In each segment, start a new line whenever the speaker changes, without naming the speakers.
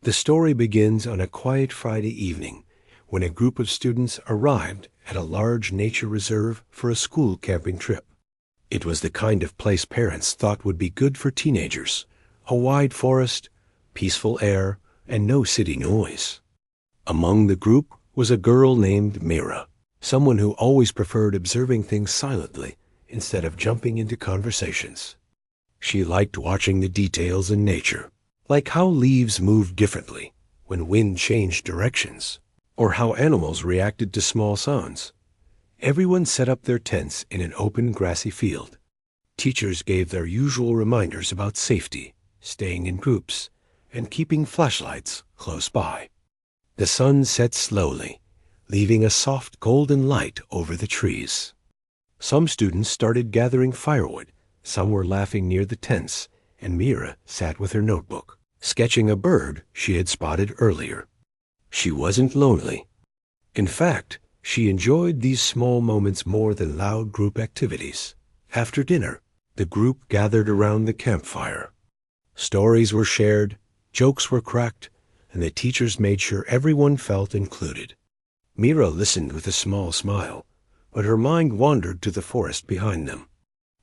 The story begins on a quiet Friday evening when a group of students arrived at a large nature reserve for a school camping trip. It was the kind of place parents thought would be good for teenagers: a wide forest, peaceful air, and no city noise. Among the group was a girl named Mira, someone who always preferred observing things silently instead of jumping into conversations. She liked watching the details in nature, like how leaves moved differently when wind changed directions, or how animals reacted to small sounds. Everyone set up their tents in an open grassy field. Teachers gave their usual reminders about safety, staying in groups, and keeping flashlights close by. The sun set slowly, leaving a soft golden light over the trees. Some students started gathering firewood, some were laughing near the tents, and Mira sat with her notebook, sketching a bird she had spotted earlier. She wasn't lonely. In fact, she enjoyed these small moments more than loud group activities. After dinner, the group gathered around the campfire. Stories were shared, jokes were cracked, and the teachers made sure everyone felt included. Mira listened with a small smile, but her mind wandered to the forest behind them.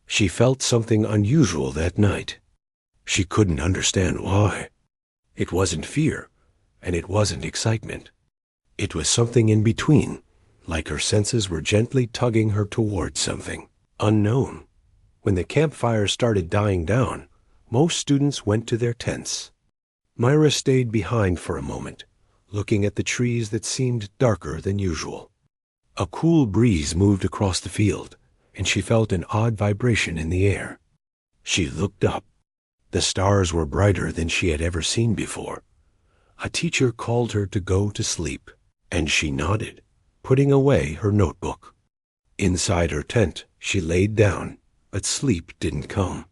She felt something unusual that night. She couldn't understand why. It wasn't fear, and it wasn't excitement. It was something in between, like her senses were gently tugging her towards something unknown. When the campfire started dying down, most students went to their tents. Myra stayed behind for a moment, looking at the trees that seemed darker than usual. A cool breeze moved across the field, and she felt an odd vibration in the air. She looked up. The stars were brighter than she had ever seen before. A teacher called her to go to sleep, and she nodded, putting away her notebook. Inside her tent, she laid down, but sleep didn't come.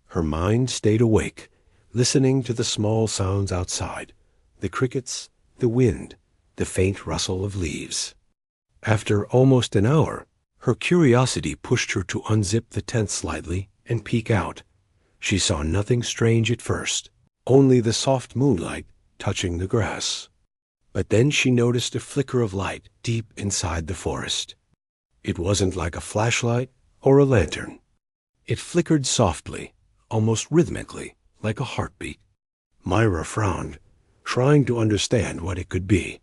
Her mind stayed awake, listening to the small sounds outside, the crickets, the wind, the faint rustle of leaves. After almost an hour, her curiosity pushed her to unzip the tent slightly and peek out. She saw nothing strange at first, only the soft moonlight touching the grass. But then she noticed a flicker of light deep inside the forest. It wasn't like a flashlight or a lantern. It flickered softly, almost rhythmically, like a heartbeat. Myra frowned, trying to understand what it could be.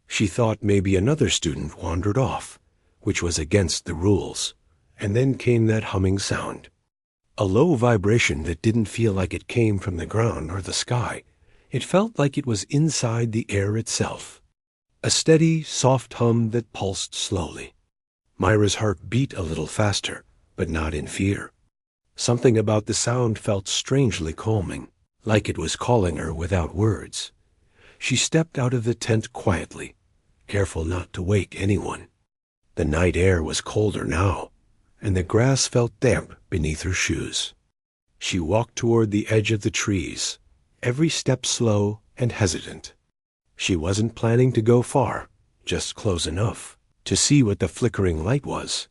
She thought maybe another student wandered off, which was against the rules, and then came that humming sound. A low vibration that didn't feel like it came from the ground or the sky. It felt like it was inside the air itself. A steady, soft hum that pulsed slowly. Myra's heart beat a little faster, but not in fear. Something about the sound felt strangely calming, like it was calling her without words. She stepped out of the tent quietly, careful not to wake anyone. The night air was colder now, and the grass felt damp beneath her shoes. She walked toward the edge of the trees, every step slow and hesitant. She wasn't planning to go far, just close enough to see what the flickering light was.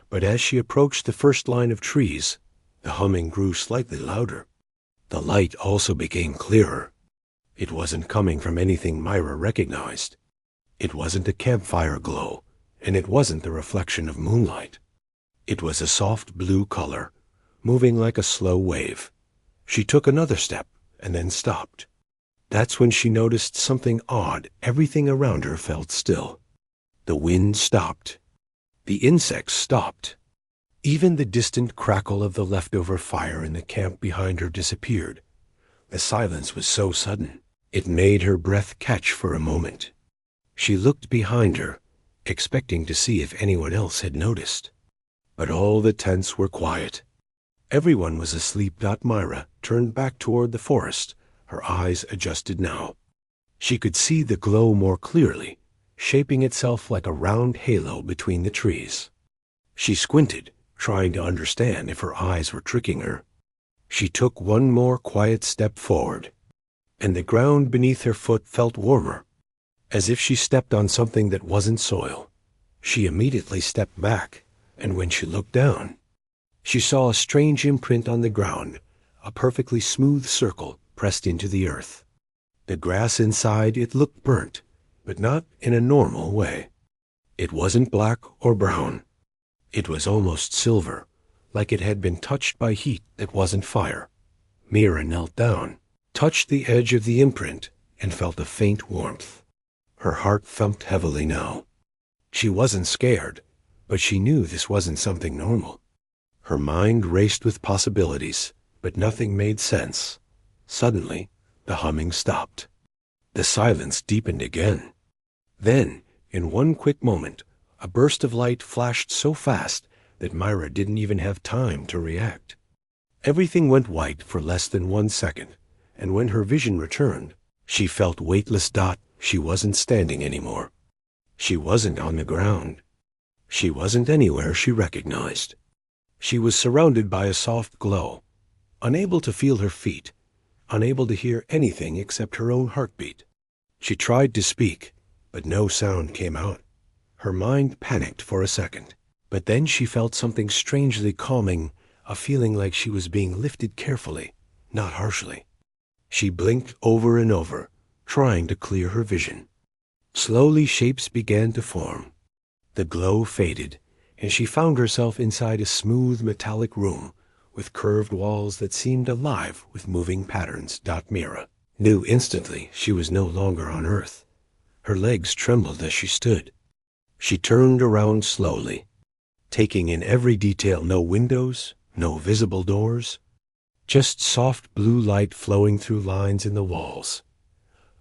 But as she approached the first line of trees, the humming grew slightly louder. The light also became clearer. It wasn't coming from anything Myra recognized. It wasn't a campfire glow, and it wasn't the reflection of moonlight. It was a soft blue color, moving like a slow wave. She took another step and then stopped. That's when she noticed something odd. Everything around her felt still. The wind stopped. The insects stopped. Even the distant crackle of the leftover fire in the camp behind her disappeared. The silence was so sudden, it made her breath catch for a moment. She looked behind her, expecting to see if anyone else had noticed. But all the tents were quiet. Everyone was asleep. Myra turned back toward the forest, her eyes adjusted now. She could see the glow more clearly, shaping itself like a round halo between the trees. She squinted, trying to understand if her eyes were tricking her. She took one more quiet step forward, and the ground beneath her foot felt warmer, as if she stepped on something that wasn't soil. She immediately stepped back, and when she looked down, she saw a strange imprint on the ground, a perfectly smooth circle pressed into the earth. The grass inside it looked burnt, but not in a normal way. It wasn't black or brown. It was almost silver, like it had been touched by heat that wasn't fire. Mira knelt down, touched the edge of the imprint, and felt a faint warmth. Her heart thumped heavily now. She wasn't scared, but she knew this wasn't something normal. Her mind raced with possibilities, but nothing made sense. Suddenly, the humming stopped. The silence deepened again. Then, in one quick moment, a burst of light flashed so fast that Myra didn't even have time to react. Everything went white for less than 1 second, and when her vision returned, she felt weightless. She wasn't standing anymore. She wasn't on the ground. She wasn't anywhere she recognized. She was surrounded by a soft glow, unable to feel her feet, unable to hear anything except her own heartbeat. She tried to speak, but no sound came out. Her mind panicked for a second, but then she felt something strangely calming, a feeling like she was being lifted carefully, not harshly. She blinked over and over, trying to clear her vision. Slowly shapes began to form. The glow faded, and she found herself inside a smooth metallic room with curved walls that seemed alive with moving patterns. Mira knew instantly she was no longer on Earth. Her legs trembled as she stood. She turned around slowly, taking in every detail. No windows, no visible doors, just soft blue light flowing through lines in the walls.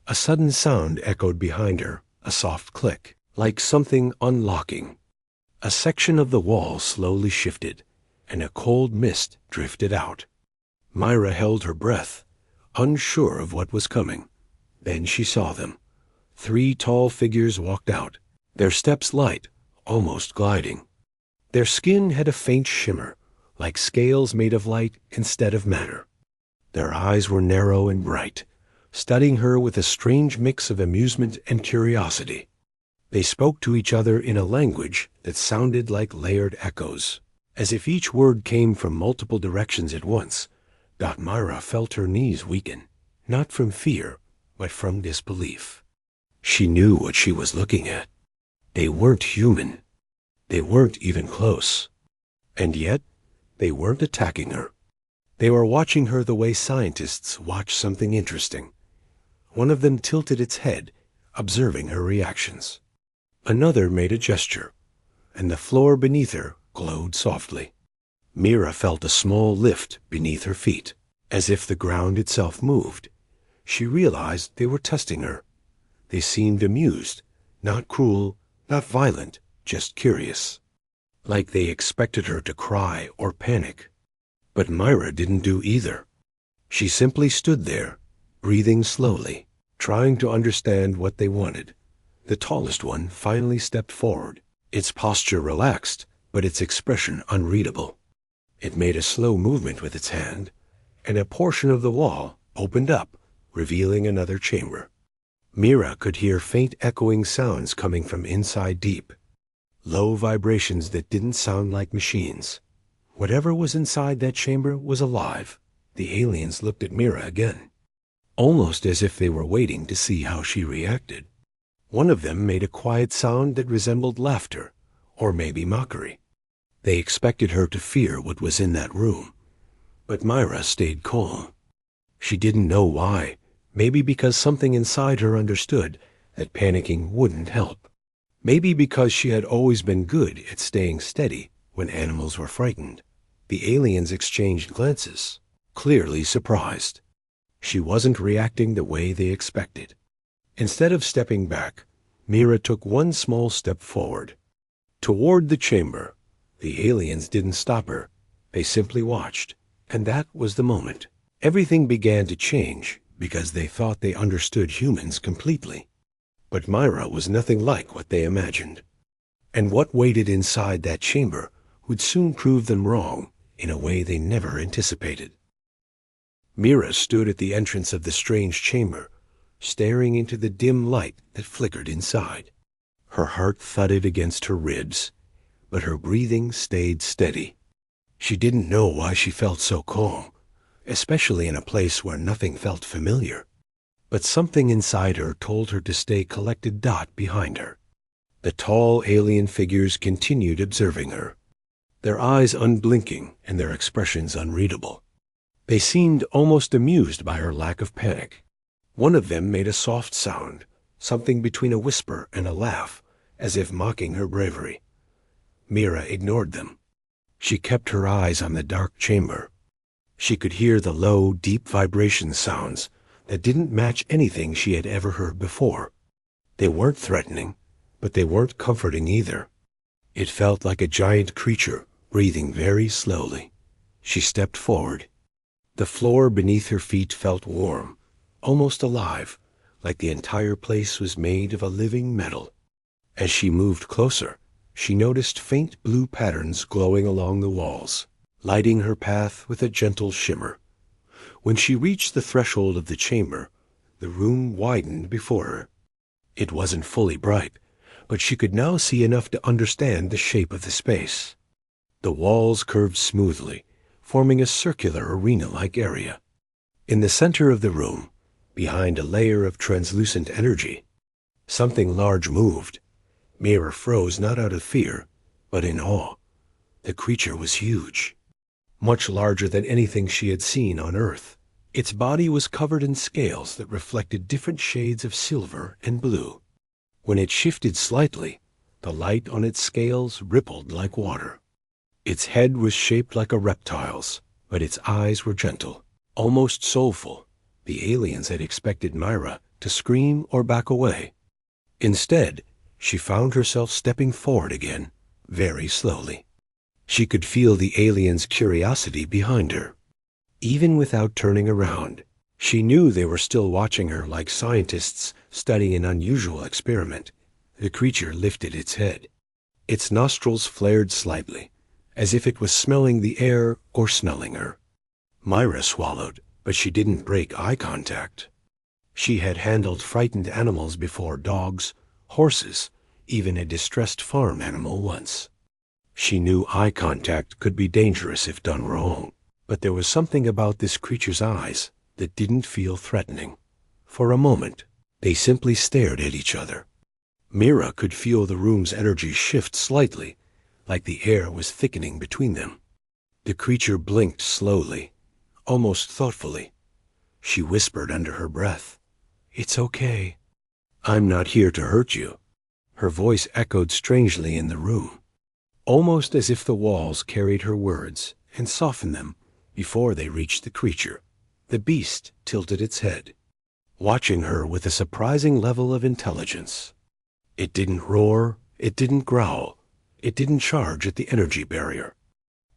A sudden sound echoed behind her, a soft click, like something unlocking. A section of the wall slowly shifted, and a cold mist drifted out. Myra held her breath, unsure of what was coming. Then she saw them. 3 tall figures walked out, their steps light, almost gliding. Their skin had a faint shimmer, like scales made of light instead of matter. Their eyes were narrow and bright, studying her with a strange mix of amusement and curiosity. They spoke to each other in a language that sounded like layered echoes, as if each word came from multiple directions at once. Myra felt her knees weaken, not from fear, but from disbelief. She knew what she was looking at. They weren't human. They weren't even close. And yet, they weren't attacking her. They were watching her the way scientists watch something interesting. One of them tilted its head, observing her reactions. Another made a gesture, and the floor beneath her glowed softly. Mira felt a small lift beneath her feet, as if the ground itself moved. She realized they were testing her. They seemed amused, not cruel, not violent, just curious, like they expected her to cry or panic. But Myra didn't do either. She simply stood there, breathing slowly, trying to understand what they wanted. The tallest one finally stepped forward, its posture relaxed, but its expression unreadable. It made a slow movement with its hand, and a portion of the wall opened up, revealing another chamber. Mira could hear faint echoing sounds coming from inside deep, low vibrations that didn't sound like machines. Whatever was inside that chamber was alive. The aliens looked at Mira again, almost as if they were waiting to see how she reacted. One of them made a quiet sound that resembled laughter, or maybe mockery. They expected her to fear what was in that room, but Myra stayed calm. She didn't know why, maybe because something inside her understood that panicking wouldn't help. Maybe because she had always been good at staying steady when animals were frightened. The aliens exchanged glances, clearly surprised. She wasn't reacting the way they expected. Instead of stepping back, Mira took one small step forward, toward the chamber. The aliens didn't stop her. They simply watched, and that was the moment. Everything began to change because they thought they understood humans completely. But Myra was nothing like what they imagined. And what waited inside that chamber would soon prove them wrong in a way they never anticipated. Mira stood at the entrance of the strange chamber, staring into the dim light that flickered inside. Her heart thudded against her ribs, but her breathing stayed steady. She didn't know why she felt so calm, especially in a place where nothing felt familiar. But something inside her told her to stay collected. Behind her, the tall alien figures continued observing her, their eyes unblinking and their expressions unreadable. They seemed almost amused by her lack of panic. One of them made a soft sound, something between a whisper and a laugh, as if mocking her bravery. Mira ignored them. She kept her eyes on the dark chamber. She could hear the low, deep vibration sounds that didn't match anything she had ever heard before. They weren't threatening, but they weren't comforting either. It felt like a giant creature breathing very slowly. She stepped forward. The floor beneath her feet felt warm, almost alive, like the entire place was made of a living metal. As she moved closer, she noticed faint blue patterns glowing along the walls, lighting her path with a gentle shimmer. When she reached the threshold of the chamber, the room widened before her. It wasn't fully bright, but she could now see enough to understand the shape of the space. The walls curved smoothly, forming a circular arena-like area. In the center of the room, behind a layer of translucent energy, something large moved. Mira froze not out of fear, but in awe. The creature was huge, much larger than anything she had seen on Earth. Its body was covered in scales that reflected different shades of silver and blue. When it shifted slightly, the light on its scales rippled like water. Its head was shaped like a reptile's, but its eyes were gentle, almost soulful. The aliens had expected Mira to scream or back away. Instead, she found herself stepping forward again, very slowly. She could feel the aliens' curiosity behind her. Even without turning around, she knew they were still watching her like scientists studying an unusual experiment. The creature lifted its head. Its nostrils flared slightly, as if it was smelling the air or smelling her. Mira swallowed, but she didn't break eye contact. She had handled frightened animals before: dogs, horses, even a distressed farm animal once. She knew eye contact could be dangerous if done wrong, but there was something about this creature's eyes that didn't feel threatening. For a moment, they simply stared at each other. Mira could feel the room's energy shift slightly, like the air was thickening between them. The creature blinked slowly, almost thoughtfully. She whispered under her breath, "It's okay. I'm not here to hurt you." Her voice echoed strangely in the room, almost as if the walls carried her words and softened them before they reached the creature. The beast tilted its head, watching her with a surprising level of intelligence. It didn't roar, it didn't growl, it didn't charge at the energy barrier.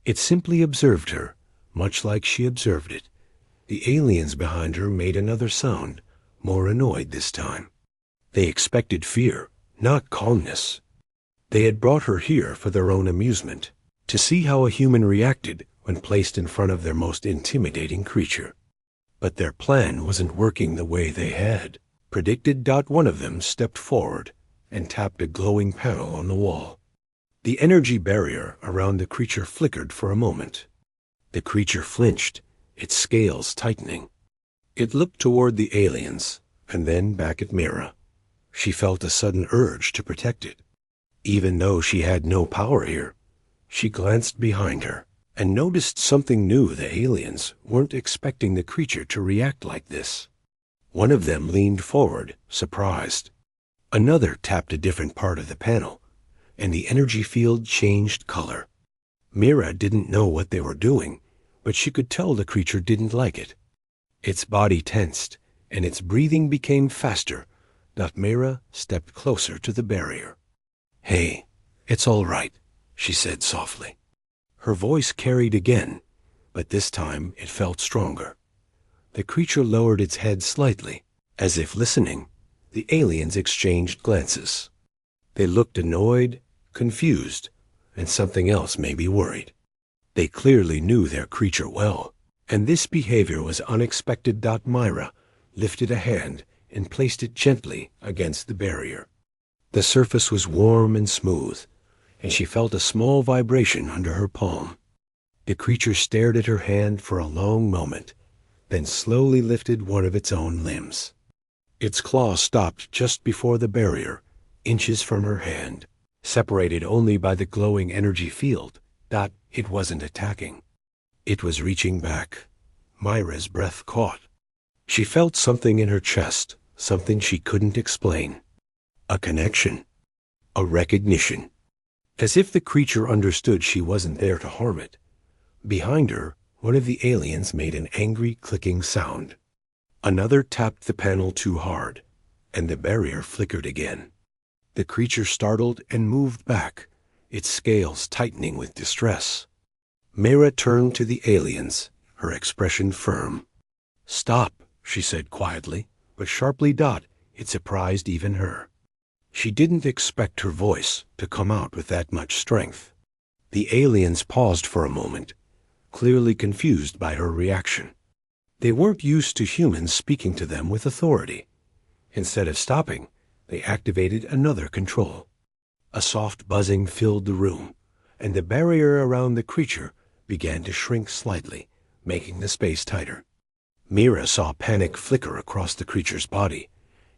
It simply observed her, much like she observed it. The aliens behind her made another sound, more annoyed this time. They expected fear, not calmness. They had brought her here for their own amusement, to see how a human reacted when placed in front of their most intimidating creature. But their plan wasn't working the way they had predicted. One of them stepped forward and tapped a glowing panel on the wall. The energy barrier around the creature flickered for a moment. The creature flinched, its scales tightening. It looked toward the aliens, and then back at Mira. She felt a sudden urge to protect it. Even though she had no power here, she glanced behind her and noticed something new. The aliens weren't expecting the creature to react like this. One of them leaned forward, surprised. Another tapped a different part of the panel, and the energy field changed color. Mira didn't know what they were doing, but she could tell the creature didn't like it. Its body tensed, and its breathing became faster. Mira stepped closer to the barrier. "Hey, it's all right," she said softly. Her voice carried again, but this time it felt stronger. The creature lowered its head slightly, as if listening. The aliens exchanged glances. They looked annoyed, confused, and something else maybe worried. They clearly knew their creature well, and this behavior was unexpected. Mira lifted a hand and placed it gently against the barrier. The surface was warm and smooth, and she felt a small vibration under her palm. The creature stared at her hand for a long moment, then slowly lifted one of its own limbs. Its claw stopped just before the barrier, inches from her hand, separated only by the glowing energy field. It wasn't attacking. It was reaching back. Myra's breath caught. She felt something in her chest, something she couldn't explain. A connection. A recognition. As if the creature understood she wasn't there to harm it. Behind her, one of the aliens made an angry clicking sound. Another tapped the panel too hard, and the barrier flickered again. The creature startled and moved back, its scales tightening with distress. Myra turned to the aliens, her expression firm. "Stop," she said quietly, but sharply. It surprised even her. She didn't expect her voice to come out with that much strength. The aliens paused for a moment, clearly confused by her reaction. They weren't used to humans speaking to them with authority. Instead of stopping, they activated another control. A soft buzzing filled the room, and the barrier around the creature began to shrink slightly, making the space tighter. Myra saw panic flicker across the creature's body.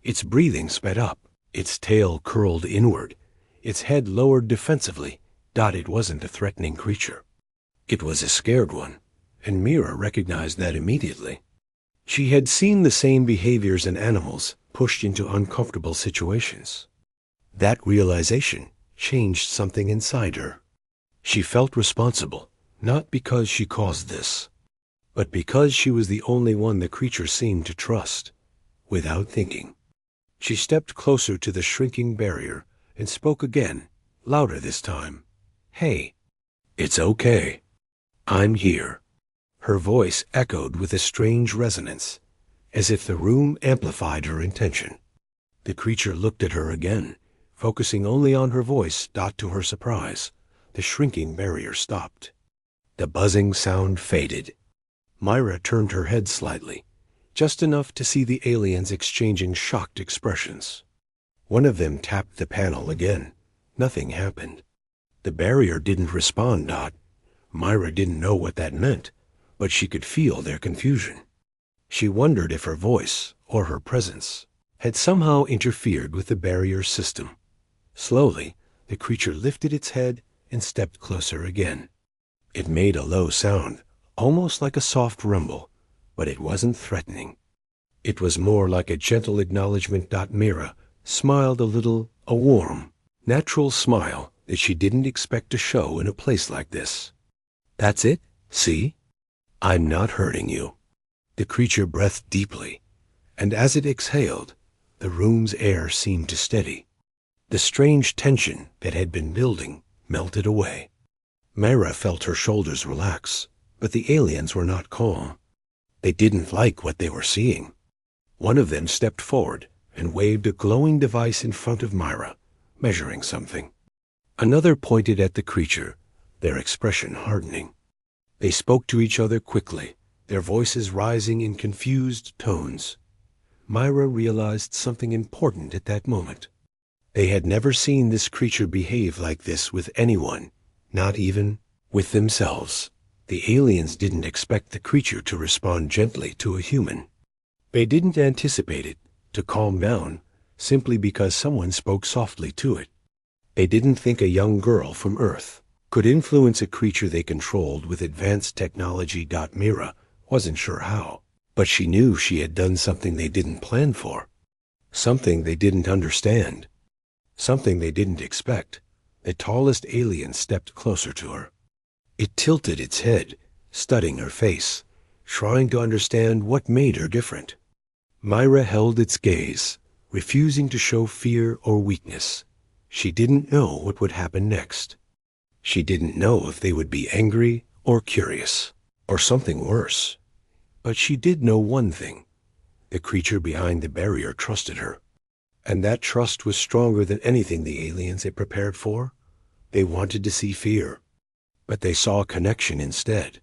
Its breathing sped up, its tail curled inward, its head lowered defensively. It wasn't a threatening creature. It was a scared one, and Myra recognized that immediately. She had seen the same behaviors in animals pushed into uncomfortable situations. That realization changed something inside her. She felt responsible, not because she caused this, but because she was the only one the creature seemed to trust. Without thinking, she stepped closer to the shrinking barrier and spoke again, louder this time. "Hey, it's okay. I'm here." Her voice echoed with a strange resonance, as if the room amplified her intention. The creature looked at her again, focusing only on her voice. To her surprise, the shrinking barrier stopped. The buzzing sound faded. Myra turned her head slightly, just enough to see the aliens exchanging shocked expressions. One of them tapped the panel again. Nothing happened. The barrier didn't respond. Myra didn't know what that meant, but she could feel their confusion. She wondered if her voice, or her presence, had somehow interfered with the barrier system. Slowly, the creature lifted its head and stepped closer again. It made a low sound, almost like a soft rumble, but it wasn't threatening. It was more like a gentle acknowledgement. Myra smiled a little, a warm, natural smile that she didn't expect to show in a place like this. "That's it, see? I'm not hurting you." The creature breathed deeply, and as it exhaled, the room's air seemed to steady. The strange tension that had been building melted away. Myra felt her shoulders relax, but the aliens were not calm. They didn't like what they were seeing. One of them stepped forward and waved a glowing device in front of Myra, measuring something. Another pointed at the creature, their expression hardening. They spoke to each other quickly, their voices rising in confused tones. Myra realized something important at that moment. They had never seen this creature behave like this with anyone, not even with themselves. The aliens didn't expect the creature to respond gently to a human. They didn't anticipate it to calm down simply because someone spoke softly to it. They didn't think a young girl from Earth could influence a creature they controlled with advanced technology. Myra wasn't sure how, but she knew she had done something they didn't plan for, something they didn't understand, something they didn't expect. The tallest alien stepped closer to her. It tilted its head, studying her face, trying to understand what made her different. Myra held its gaze, refusing to show fear or weakness. She didn't know what would happen next. She didn't know if they would be angry or curious, or something worse. But she did know one thing. The creature behind the barrier trusted her. And that trust was stronger than anything the aliens had prepared for. They wanted to see fear, but they saw connection instead.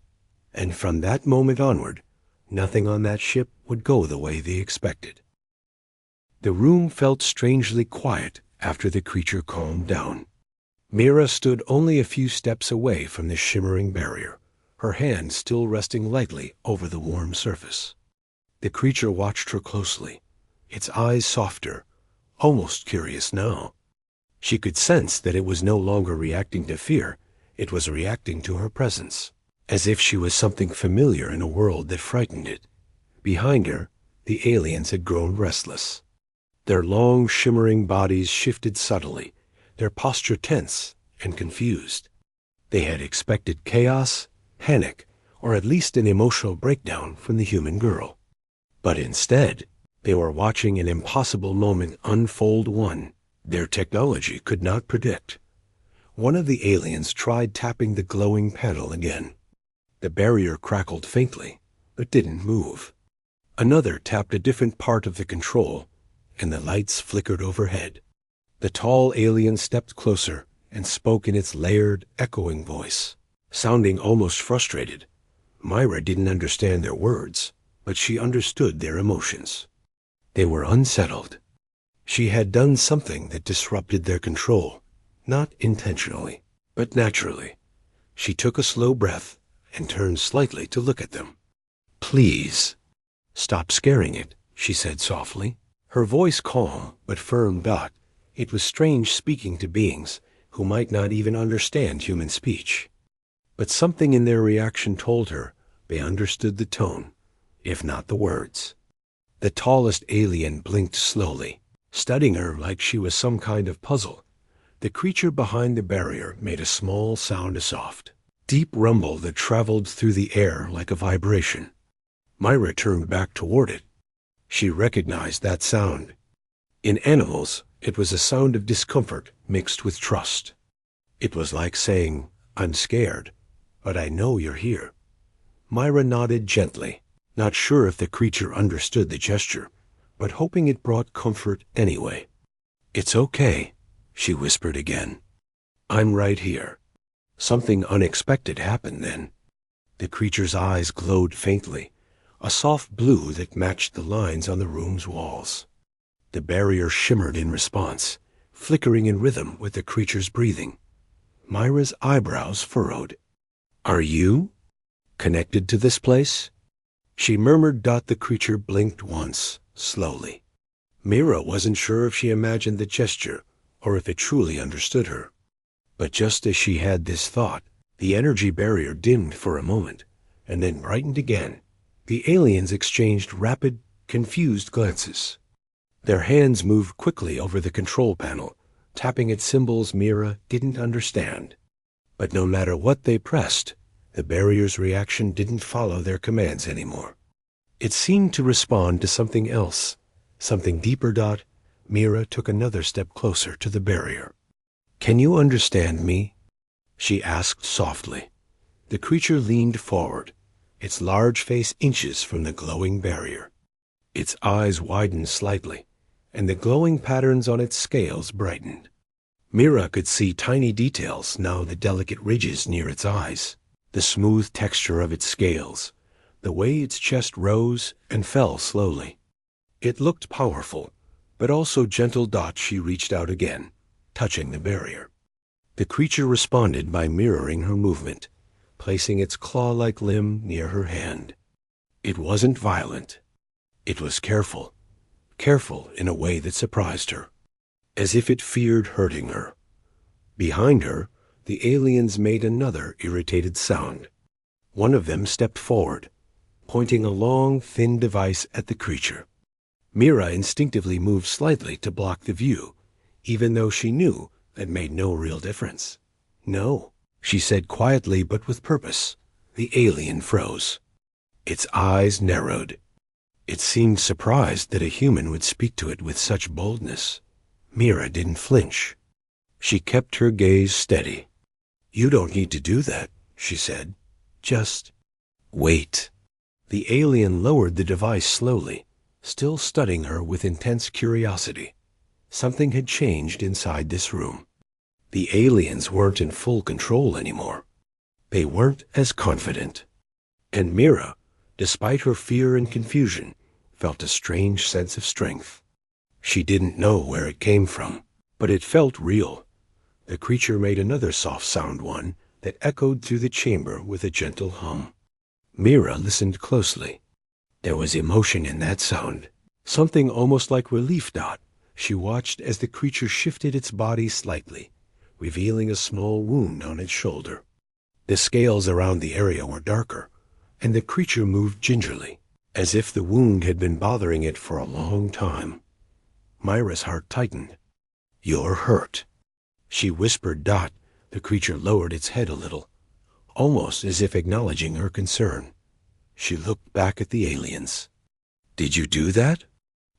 And from that moment onward, nothing on that ship would go the way they expected. The room felt strangely quiet after the creature calmed down. Myra stood only a few steps away from the shimmering barrier, her hand still resting lightly over the warm surface. The creature watched her closely, its eyes softer, almost curious now. She could sense that it was no longer reacting to fear, it was reacting to her presence, as if she was something familiar in a world that frightened it. Behind her, the aliens had grown restless. Their long, shimmering bodies shifted subtly, their posture tense and confused. They had expected chaos, panic, or at least an emotional breakdown from the human girl. But instead, they were watching an impossible moment unfold, one their technology could not predict. One of the aliens tried tapping the glowing panel again. The barrier crackled faintly, but didn't move. Another tapped a different part of the control, and the lights flickered overhead. The tall alien stepped closer and spoke in its layered, echoing voice, sounding almost frustrated. Myra didn't understand their words, but she understood their emotions. They were unsettled. She had done something that disrupted their control, not intentionally, but naturally. She took a slow breath and turned slightly to look at them. "Please, stop scaring it," she said softly. Her voice calm but firm, but it was strange speaking to beings who might not even understand human speech. But something in their reaction told her they understood the tone, if not the words. The tallest alien blinked slowly, studying her like she was some kind of puzzle. The creature behind the barrier made a small sound, a soft, deep rumble that traveled through the air like a vibration. Myra turned back toward it. She recognized that sound. In animals, it was a sound of discomfort mixed with trust. It was like saying, "I'm scared, but I know you're here." Myra nodded gently, not sure if the creature understood the gesture, but hoping it brought comfort anyway. "It's okay," she whispered again. "I'm right here." Something unexpected happened then. The creature's eyes glowed faintly, a soft blue that matched the lines on the room's walls. The barrier shimmered in response, flickering in rhythm with the creature's breathing. Myra's eyebrows furrowed. "Are you connected to this place?" she murmured. The creature blinked once, slowly. Myra wasn't sure if she imagined the gesture or if it truly understood her. But just as she had this thought, the energy barrier dimmed for a moment and then brightened again. The aliens exchanged rapid, confused glances. Their hands moved quickly over the control panel, tapping at symbols Myra didn't understand. But no matter what they pressed, the barrier's reaction didn't follow their commands anymore. It seemed to respond to something else, something deeper. Myra took another step closer to the barrier. "Can you understand me?" she asked softly. The creature leaned forward, its large face inches from the glowing barrier. Its eyes widened slightly, and the glowing patterns on its scales brightened. Myra could see tiny details now, the delicate ridges near its eyes, the smooth texture of its scales, the way its chest rose and fell slowly. It looked powerful, but also gentle. She reached out again, touching the barrier. The creature responded by mirroring her movement, placing its claw-like limb near her hand. It wasn't violent. It was careful in a way that surprised her, as if it feared hurting her. Behind her, the aliens made another irritated sound. One of them stepped forward, pointing a long, thin device at the creature. Myra instinctively moved slightly to block the view, even though she knew that made no real difference. "No," she said quietly but with purpose. The alien froze. Its eyes narrowed. It seemed surprised that a human would speak to it with such boldness. Myra didn't flinch. She kept her gaze steady. "You don't need to do that," she said. "Just wait." The alien lowered the device slowly, still studying her with intense curiosity. Something had changed inside this room. The aliens weren't in full control anymore. They weren't as confident. And Myra, despite her fear and confusion, felt a strange sense of strength. She didn't know where it came from, but it felt real. The creature made another soft sound, one that echoed through the chamber with a gentle hum. Myra listened closely. There was emotion in that sound, Something almost like relief. She watched as the creature shifted its body slightly, revealing a small wound on its shoulder. The scales around the area were darker, and the creature moved gingerly, as if the wound had been bothering it for a long time. Myra's heart tightened. "You're hurt," she whispered. The creature lowered its head a little, almost as if acknowledging her concern. She looked back at the aliens. "Did you do that?"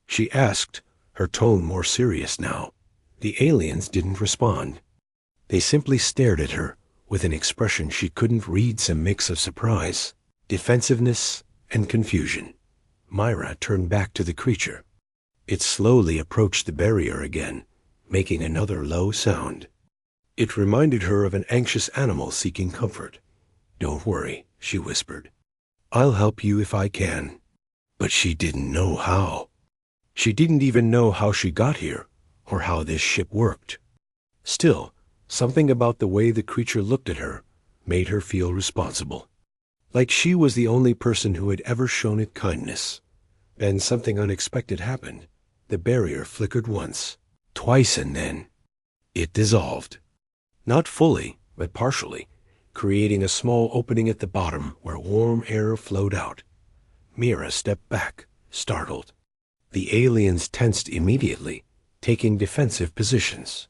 she asked, her tone more serious now. The aliens didn't respond. They simply stared at her with an expression she couldn't read, some mix of surprise, defensiveness, and confusion. Myra turned back to the creature. It slowly approached the barrier again, making another low sound. It reminded her of an anxious animal seeking comfort. "Don't worry," she whispered. "I'll help you if I can." But she didn't know how. She didn't even know how she got here, or how this ship worked. Still, something about the way the creature looked at her made her feel responsible. Like she was the only person who had ever shown it kindness. Then something unexpected happened. The barrier flickered once, twice, and then it dissolved. Not fully, but partially, creating a small opening at the bottom where warm air flowed out. Mira stepped back, startled. The aliens tensed immediately, taking defensive positions.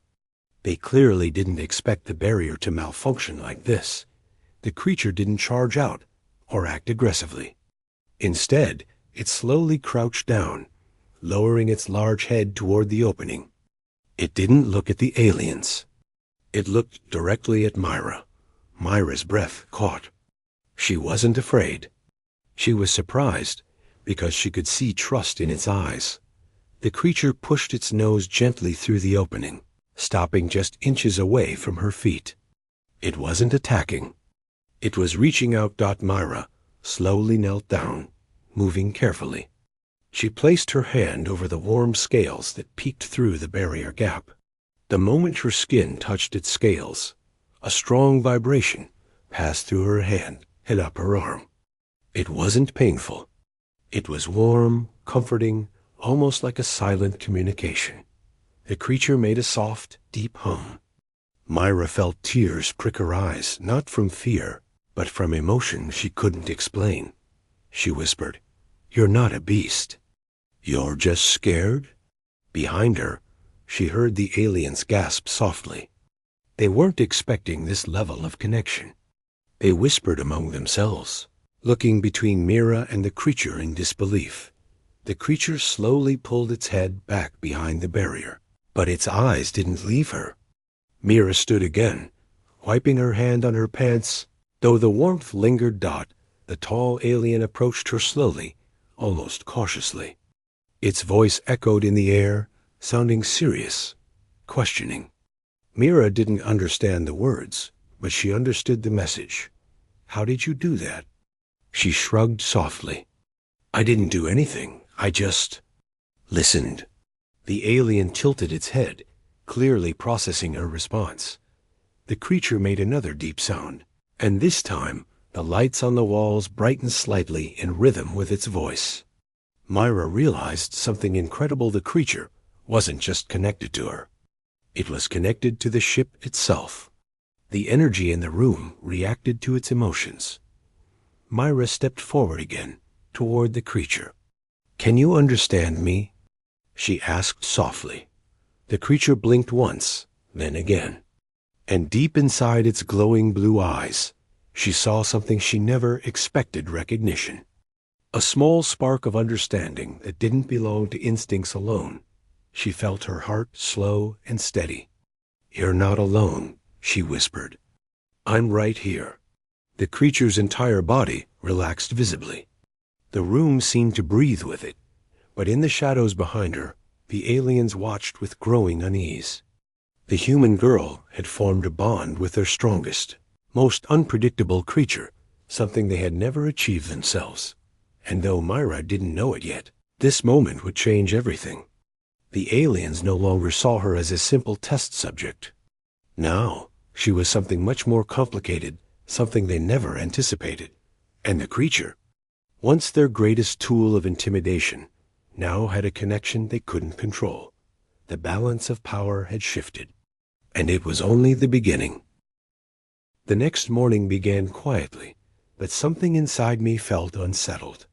They clearly didn't expect the barrier to malfunction like this. The creature didn't charge out or act aggressively. Instead, it slowly crouched down, lowering its large head toward the opening. It didn't look at the aliens. It looked directly at Myra. Myra's breath caught. She wasn't afraid. She was surprised, because she could see trust in its eyes. The creature pushed its nose gently through the opening, stopping just inches away from her feet. It wasn't attacking. It was reaching out. Myra slowly knelt down, moving carefully. She placed her hand over the warm scales that peeked through the barrier gap. The moment her skin touched its scales, a strong vibration passed through her hand and up her arm. It wasn't painful. It was warm, comforting, almost like a silent communication. The creature made a soft, deep hum. Myra felt tears prick her eyes, not from fear, but from emotion she couldn't explain. She whispered, "You're not a beast. You're just scared?" Behind her, she heard the aliens gasp softly. They weren't expecting this level of connection. They whispered among themselves, looking between Mira and the creature in disbelief. The creature slowly pulled its head back behind the barrier, but its eyes didn't leave her. Mira stood again, wiping her hand on her pants. Though the warmth lingered. The tall alien approached her slowly, almost cautiously. Its voice echoed in the air, sounding serious, questioning. Mira didn't understand the words, but she understood the message. "How did you do that?" She shrugged softly. "I didn't do anything. I just listened." The alien tilted its head, clearly processing her response. The creature made another deep sound, and this time the lights on the walls brightened slightly in rhythm with its voice. Myra realized something incredible. The creature wasn't just connected to her. It was connected to the ship itself. The energy in the room reacted to its emotions. Myra stepped forward again, toward the creature. "Can you understand me?" she asked softly. The creature blinked once, then again. And deep inside its glowing blue eyes, she saw something she never expected: recognition. A small spark of understanding that didn't belong to instincts alone. She felt her heart slow and steady. "You're not alone," she whispered. "I'm right here." The creature's entire body relaxed visibly. The room seemed to breathe with it, but in the shadows behind her, the aliens watched with growing unease. The human girl had formed a bond with their strongest, most unpredictable creature, something they had never achieved themselves. And though Myra didn't know it yet, this moment would change everything. The aliens no longer saw her as a simple test subject. Now, she was something much more complicated, something they never anticipated. And the creature, once their greatest tool of intimidation, now had a connection they couldn't control. The balance of power had shifted. And it was only the beginning. The next morning began quietly, but something inside me felt unsettled.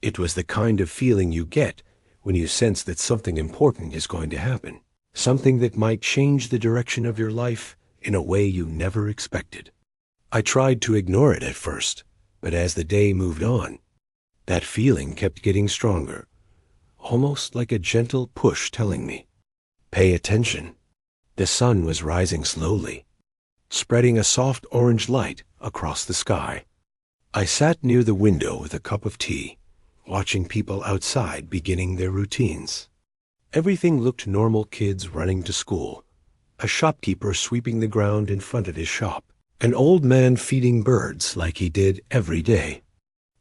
It was the kind of feeling you get when you sense that something important is going to happen, something that might change the direction of your life in a way you never expected. I tried to ignore it at first, but as the day moved on, that feeling kept getting stronger, almost like a gentle push telling me, "Pay attention." The sun was rising slowly, spreading a soft orange light across the sky. I sat near the window with a cup of tea, watching people outside beginning their routines. Everything looked normal: kids running to school, a shopkeeper sweeping the ground in front of his shop, an old man feeding birds like he did every day.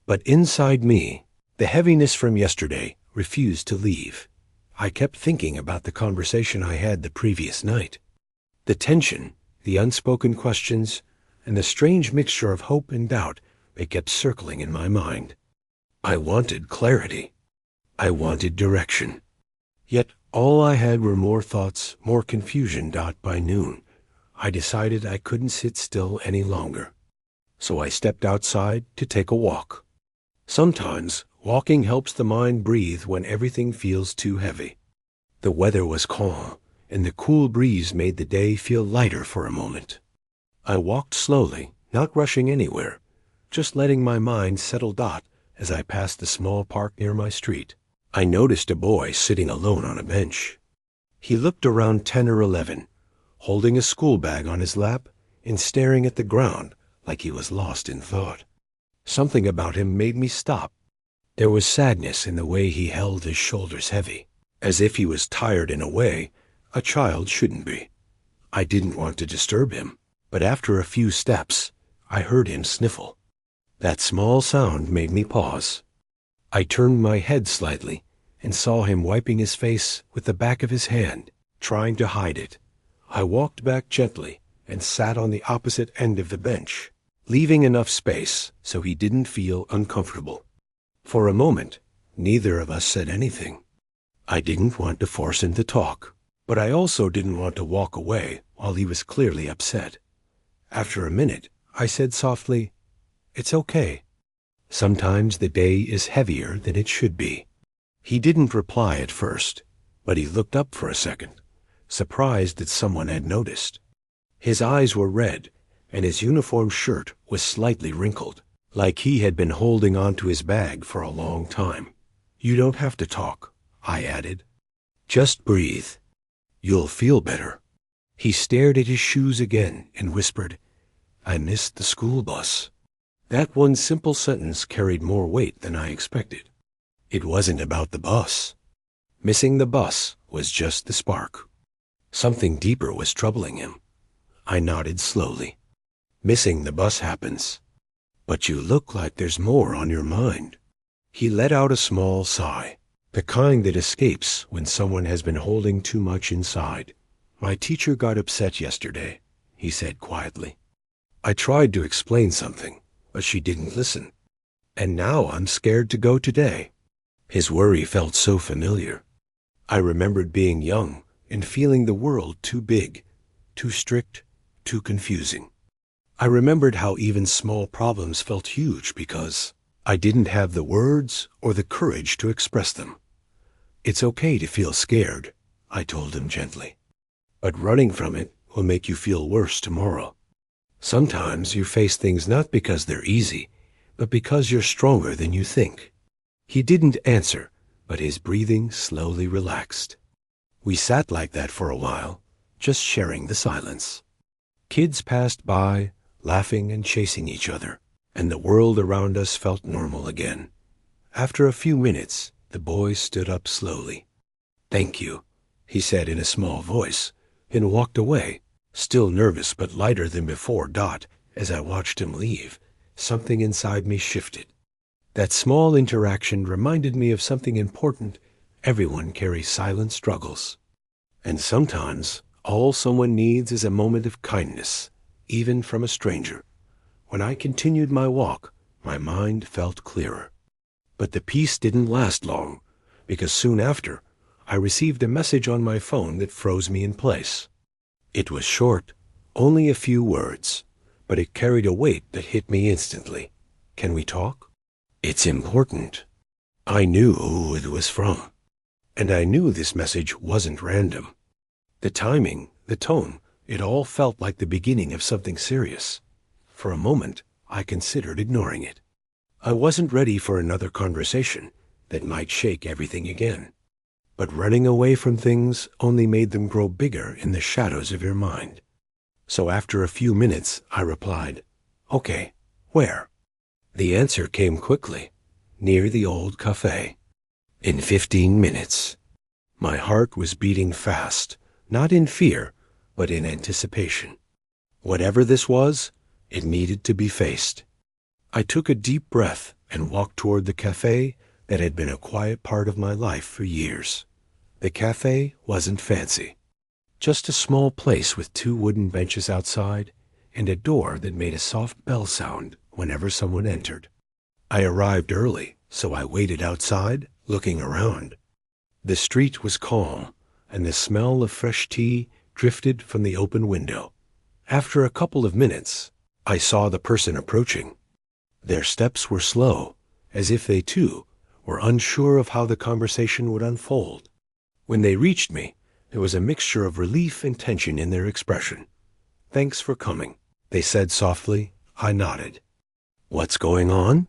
But inside me, the heaviness from yesterday refused to leave. I kept thinking about the conversation I had the previous night. The tension, the unspoken questions, and the strange mixture of hope and doubt that kept circling in my mind. I wanted clarity. I wanted direction. Yet all I had were more thoughts, more confusion. By noon, I decided I couldn't sit still any longer. So I stepped outside to take a walk. Sometimes walking helps the mind breathe when everything feels too heavy. The weather was calm, and the cool breeze made the day feel lighter for a moment. I walked slowly, not rushing anywhere, just letting my mind settle. As I passed the small park near my street, I noticed a boy sitting alone on a bench. He looked around 10 or 11, holding a school bag on his lap and staring at the ground like he was lost in thought. Something about him made me stop. There was sadness in the way he held his shoulders heavy, as if he was tired in a way a child shouldn't be. I didn't want to disturb him, but after a few steps, I heard him sniffle. That small sound made me pause. I turned my head slightly and saw him wiping his face with the back of his hand, trying to hide it. I walked back gently and sat on the opposite end of the bench, leaving enough space so he didn't feel uncomfortable. For a moment, neither of us said anything. I didn't want to force him to talk, but I also didn't want to walk away while he was clearly upset. After a minute, I said softly, "It's okay. Sometimes the day is heavier than it should be." He didn't reply at first, but he looked up for a second, surprised that someone had noticed. His eyes were red, and his uniform shirt was slightly wrinkled, like he had been holding on to his bag for a long time. "You don't have to talk," I added. "Just breathe. You'll feel better." He stared at his shoes again and whispered, "I missed the school bus." That one simple sentence carried more weight than I expected. It wasn't about the bus. Missing the bus was just the spark. Something deeper was troubling him. I nodded slowly. "Missing the bus happens. But you look like there's more on your mind." He let out a small sigh, the kind that escapes when someone has been holding too much inside. "My teacher got upset yesterday," he said quietly. "I tried to explain something, but she didn't listen. And now I'm scared to go today." His worry felt so familiar. I remembered being young and feeling the world too big, too strict, too confusing. I remembered how even small problems felt huge because I didn't have the words or the courage to express them. "It's okay to feel scared," I told him gently. "But running from it will make you feel worse tomorrow. Sometimes you face things not because they're easy, but because you're stronger than you think." He didn't answer, but his breathing slowly relaxed. We sat like that for a while, just sharing the silence. Kids passed by, laughing and chasing each other, and the world around us felt normal again. After a few minutes, the boy stood up slowly. "Thank you," he said in a small voice, and walked away, still nervous but lighter than before. As I watched him leave, something inside me shifted. That small interaction reminded me of something important. Everyone carries silent struggles. And sometimes all someone needs is a moment of kindness, even from a stranger. When I continued my walk, my mind felt clearer. But the peace didn't last long, because soon after, I received a message on my phone that froze me in place. It was short, only a few words, but it carried a weight that hit me instantly. "Can we talk? It's important." I knew who it was from, and I knew this message wasn't random. The timing, the tone, it all felt like the beginning of something serious. For a moment, I considered ignoring it. I wasn't ready for another conversation that might shake everything again. But running away from things only made them grow bigger in the shadows of your mind. So after a few minutes, I replied, "Okay, where?" The answer came quickly, "Near the old cafe." In 15 minutes. My heart was beating fast, not in fear, but in anticipation. Whatever this was, it needed to be faced. I took a deep breath and walked toward the cafe that had been a quiet part of my life for years. The cafe wasn't fancy. Just a small place with 2 wooden benches outside and a door that made a soft bell sound whenever someone entered. I arrived early, so I waited outside, looking around. The street was calm, and the smell of fresh tea drifted from the open window. After a couple of minutes, I saw the person approaching. Their steps were slow, as if they too were unsure of how the conversation would unfold. When they reached me, there was a mixture of relief and tension in their expression. "Thanks for coming," they said softly. I nodded. "What's going on?"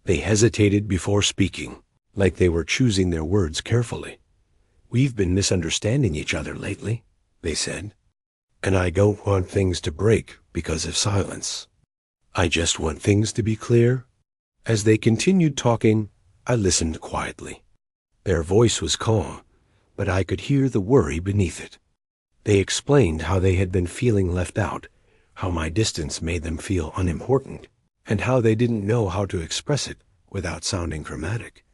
They hesitated before speaking, like they were choosing their words carefully. "We've been misunderstanding each other lately," they said, "and I don't want things to break because of silence. I just want things to be clear." As they continued talking, I listened quietly. Their voice was calm, but I could hear the worry beneath it. They explained how they had been feeling left out, how my distance made them feel unimportant, and how they didn't know how to express it without sounding dramatic.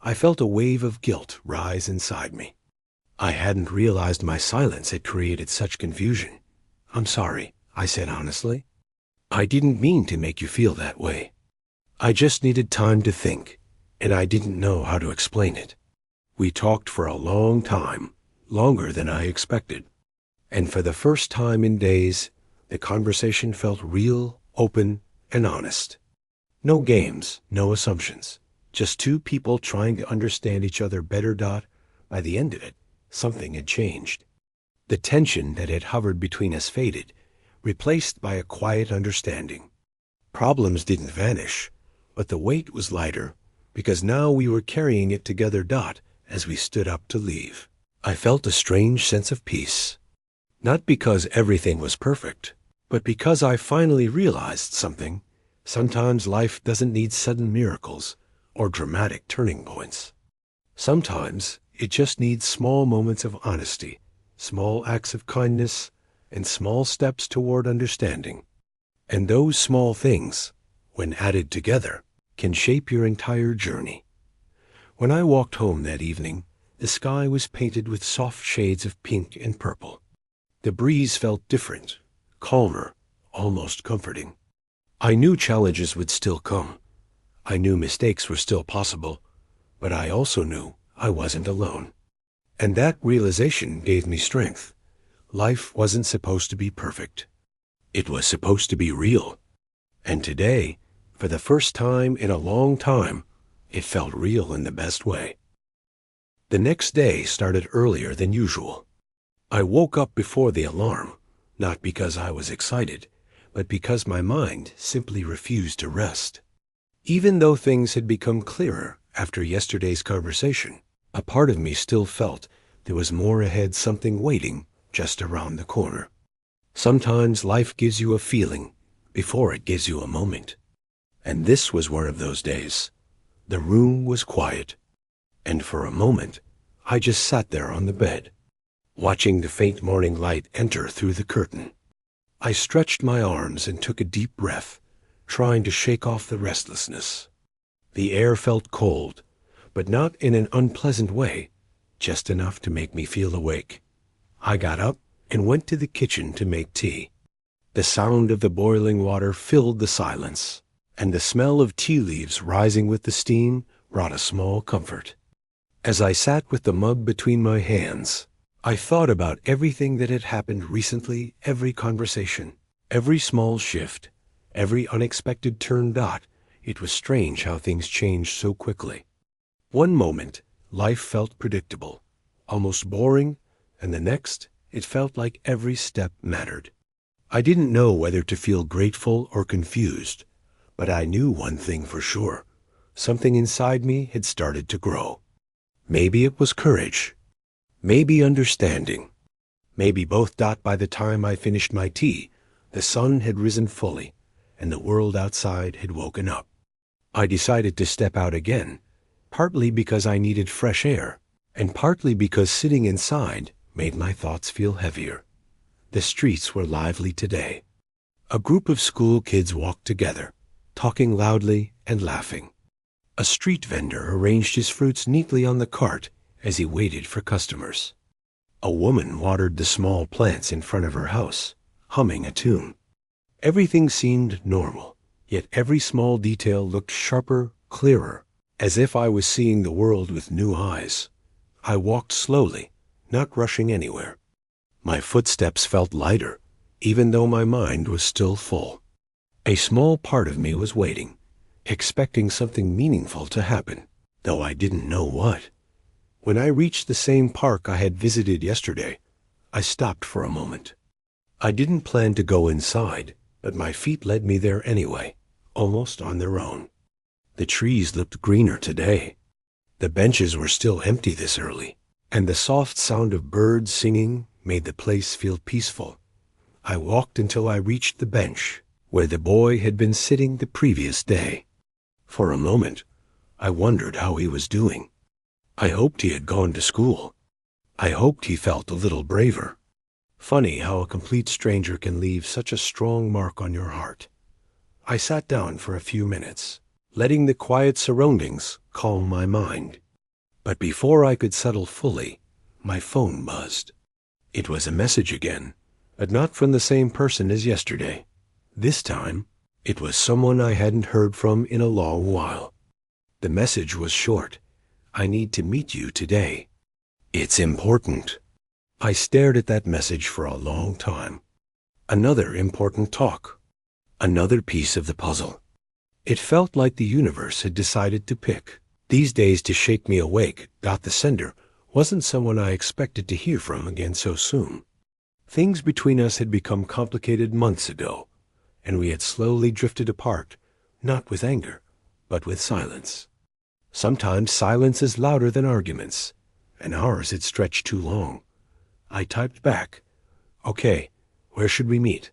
I felt a wave of guilt rise inside me. I hadn't realized my silence had created such confusion. "I'm sorry," I said honestly. "I didn't mean to make you feel that way. I just needed time to think, and I didn't know how to explain it." We talked for a long time, longer than I expected. And for the first time in days, the conversation felt real, open, and honest. No games, no assumptions. Just 2 people trying to understand each other better. By the end of it, something had changed. The tension that had hovered between us faded, replaced by a quiet understanding. Problems didn't vanish, but the weight was lighter, because now we were carrying it together. As we stood up to leave, I felt a strange sense of peace. Not because everything was perfect, but because I finally realized something. Sometimes life doesn't need sudden miracles or dramatic turning points. Sometimes it just needs small moments of honesty, small acts of kindness, and small steps toward understanding. And those small things, when added together, can shape your entire journey. When I walked home that evening, the sky was painted with soft shades of pink and purple. The breeze felt different, calmer, almost comforting. I knew challenges would still come. I knew mistakes were still possible, but I also knew I wasn't alone. And that realization gave me strength. Life wasn't supposed to be perfect. It was supposed to be real. And today, for the first time in a long time, it felt real in the best way. The next day started earlier than usual. I woke up before the alarm, not because I was excited, but because my mind simply refused to rest. Even though things had become clearer after yesterday's conversation, a part of me still felt there was more ahead, something waiting just around the corner. Sometimes life gives you a feeling before it gives you a moment. And this was one of those days. The room was quiet, and for a moment, I just sat there on the bed, watching the faint morning light enter through the curtain. I stretched my arms and took a deep breath, trying to shake off the restlessness. The air felt cold, but not in an unpleasant way, just enough to make me feel awake. I got up and went to the kitchen to make tea. The sound of the boiling water filled the silence, and the smell of tea leaves rising with the steam brought a small comfort. As I sat with the mug between my hands, I thought about everything that had happened recently, every conversation, every small shift, every unexpected turn. It was strange how things changed so quickly. One moment, life felt predictable, almost boring, and the next, it felt like every step mattered. I didn't know whether to feel grateful or confused, but I knew one thing for sure. Something inside me had started to grow. Maybe it was courage. Maybe understanding. Maybe both. By the time I finished my tea, the sun had risen fully, and the world outside had woken up. I decided to step out again, partly because I needed fresh air, and partly because sitting inside made my thoughts feel heavier. The streets were lively today. A group of school kids walked together, talking loudly and laughing. A street vendor arranged his fruits neatly on the cart as he waited for customers. A woman watered the small plants in front of her house, humming a tune. Everything seemed normal, yet every small detail looked sharper, clearer, as if I was seeing the world with new eyes. I walked slowly, not rushing anywhere. My footsteps felt lighter, even though my mind was still full. A small part of me was waiting, expecting something meaningful to happen, though I didn't know what. When I reached the same park I had visited yesterday, I stopped for a moment. I didn't plan to go inside, but my feet led me there anyway, almost on their own. The trees looked greener today. The benches were still empty this early, and the soft sound of birds singing made the place feel peaceful. I walked until I reached the bench where the boy had been sitting the previous day. For a moment, I wondered how he was doing. I hoped he had gone to school. I hoped he felt a little braver. Funny how a complete stranger can leave such a strong mark on your heart. I sat down for a few minutes, letting the quiet surroundings calm my mind. But before I could settle fully, my phone buzzed. It was a message again, but not from the same person as yesterday. This time, it was someone I hadn't heard from in a long while. The message was short. I need to meet you today. It's important. I stared at that message for a long time. Another important talk. Another piece of the puzzle. It felt like the universe had decided to pick these days to shake me awake. The sender wasn't someone I expected to hear from again so soon. Things between us had become complicated months ago, and we had slowly drifted apart, not with anger, but with silence. Sometimes silence is louder than arguments, and ours had stretched too long. I typed back, "Okay, where should we meet?"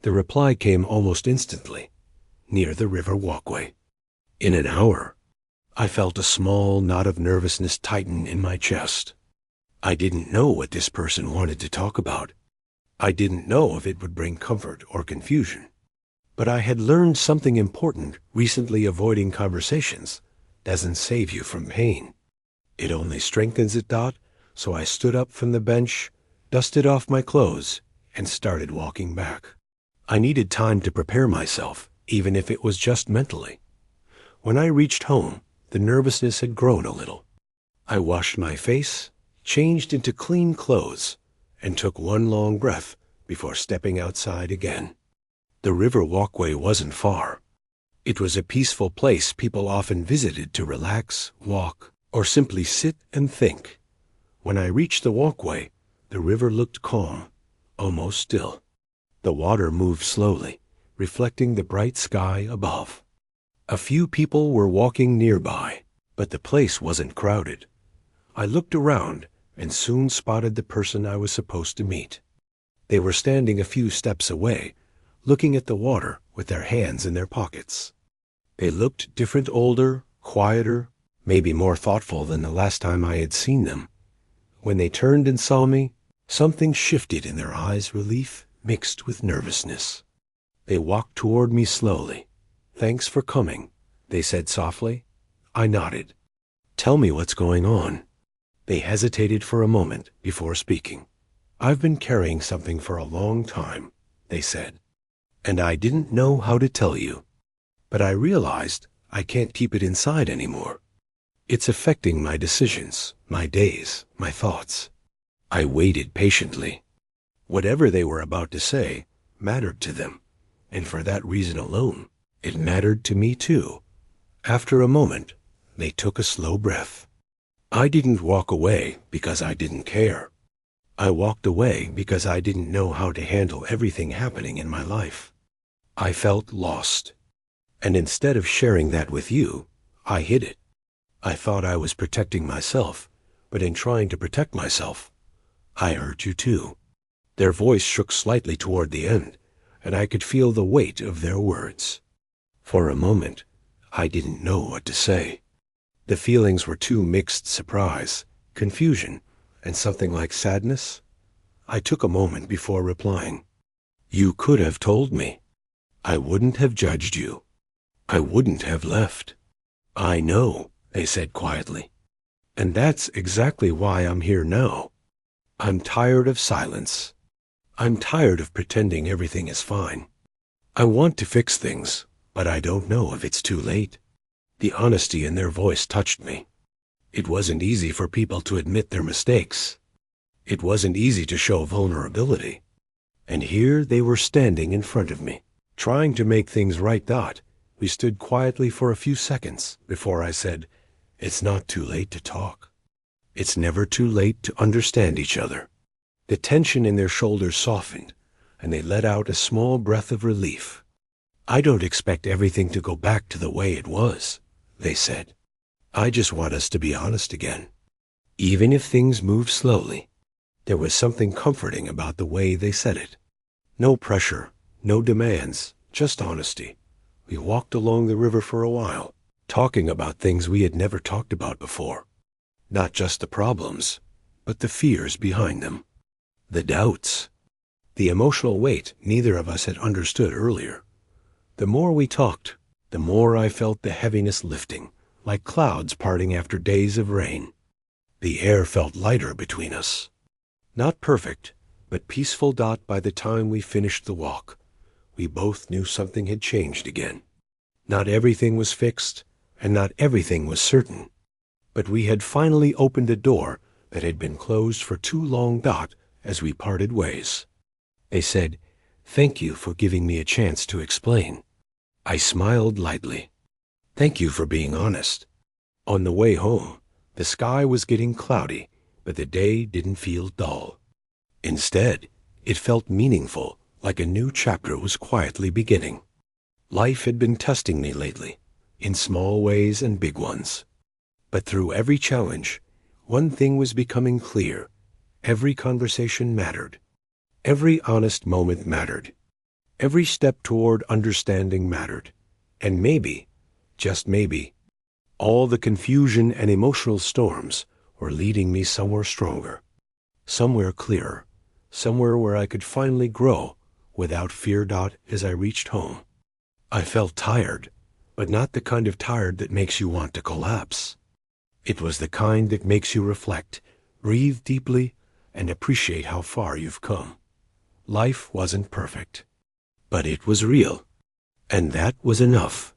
The reply came almost instantly, near the river walkway. In an hour, I felt a small knot of nervousness tighten in my chest. I didn't know what this person wanted to talk about. I didn't know if it would bring comfort or confusion. But I had learned something important recently. Avoiding conversations doesn't save you from pain. It only strengthens it. So I stood up from the bench, dusted off my clothes, and started walking back. I needed time to prepare myself, even if it was just mentally. When I reached home, the nervousness had grown a little. I washed my face, changed into clean clothes, and took one long breath before stepping outside again. The river walkway wasn't far. It was a peaceful place people often visited to relax, walk, or simply sit and think. When I reached the walkway, the river looked calm, almost still. The water moved slowly, reflecting the bright sky above. A few people were walking nearby, but the place wasn't crowded. I looked around and soon spotted the person I was supposed to meet. They were standing a few steps away, looking at the water with their hands in their pockets. They looked different, older, quieter, maybe more thoughtful than the last time I had seen them. When they turned and saw me, something shifted in their eyes, relief mixed with nervousness. They walked toward me slowly. "Thanks for coming," they said softly. I nodded. "Tell me what's going on." They hesitated for a moment before speaking. "I've been carrying something for a long time," they said, "and I didn't know how to tell you. But I realized I can't keep it inside anymore. It's affecting my decisions, my days, my thoughts. I waited patiently. Whatever they were about to say mattered to them, and for that reason alone, it mattered to me too. After a moment, they took a slow breath. I didn't walk away because I didn't care. I walked away because I didn't know how to handle everything happening in my life. I felt lost. And instead of sharing that with you, I hid it. I thought I was protecting myself, but in trying to protect myself, I hurt you too. Their voice shook slightly toward the end, and I could feel the weight of their words. For a moment, I didn't know what to say. The feelings were too mixed: surprise, confusion, and something like sadness. I took a moment before replying. You could have told me. I wouldn't have judged you. I wouldn't have left. I know, they said quietly. And that's exactly why I'm here now. I'm tired of silence. I'm tired of pretending everything is fine. I want to fix things, but I don't know if it's too late. The honesty in their voice touched me. It wasn't easy for people to admit their mistakes. It wasn't easy to show vulnerability. And here they were standing in front of me, trying to make things right. We stood quietly for a few seconds before I said, it's not too late to talk. It's never too late to understand each other. The tension in their shoulders softened, and they let out a small breath of relief. I don't expect everything to go back to the way it was, they said. I just want us to be honest again. Even if things move slowly. There was something comforting about the way they said it. No pressure, no demands, just honesty. We walked along the river for a while, talking about things we had never talked about before. Not just the problems, but the fears behind them. The doubts. The emotional weight neither of us had understood earlier. The more we talked, the more I felt the heaviness lifting, like clouds parting after days of rain. The air felt lighter between us. Not perfect, but peaceful. By the time we finished the walk, we both knew something had changed again. Not everything was fixed, and not everything was certain. But we had finally opened a door that had been closed for too long. As we parted ways, they said, thank you for giving me a chance to explain. I smiled lightly. Thank you for being honest. On the way home, the sky was getting cloudy, but the day didn't feel dull. Instead, it felt meaningful, like a new chapter was quietly beginning. Life had been testing me lately, in small ways and big ones. But through every challenge, one thing was becoming clear. Every conversation mattered. Every honest moment mattered. Every step toward understanding mattered. And maybe, just maybe, all the confusion and emotional storms were leading me somewhere stronger, somewhere clearer, somewhere where I could finally grow without fear. As I reached home, I felt tired, but not the kind of tired that makes you want to collapse. It was the kind that makes you reflect, breathe deeply, and appreciate how far you've come. Life wasn't perfect, but it was real, and that was enough.